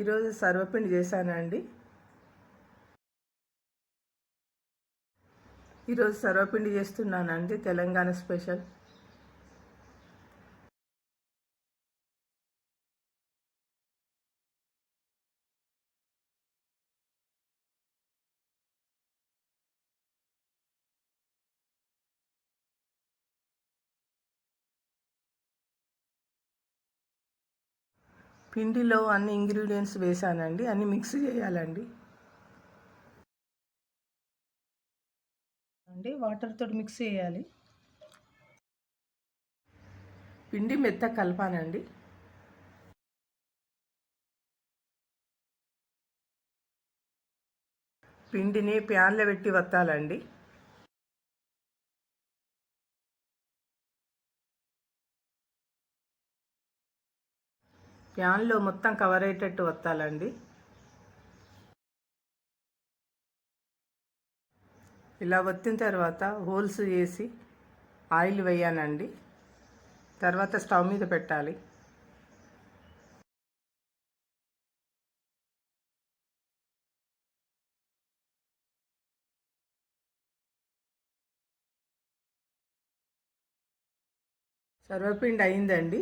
ఈరోజు సర్వపిండి చేశానండి. ఈరోజు సర్వపిండి చేస్తున్నానండి, తెలంగాణ స్పెషల్. పిండిలో అన్ని ఇంగ్రీడియంట్స్ వేసానండి, అన్ని మిక్స్ చేయాలండి. వాటర్తో మిక్స్ చేయాలి. పిండి మెత్త కలపానండి. పిండిని ప్యాన్లో పెట్టి వత్తాలండి. ప్యాన్లో మొత్తం కవర్ అయ్యేటట్టు వత్తాలండి. ఇలా వత్తిన తర్వాత హోల్స్ చేసి ఆయిల్ వేయానండి. తర్వాత స్టవ్ మీద పెట్టాలి. సర్వపిండి అయిందండి.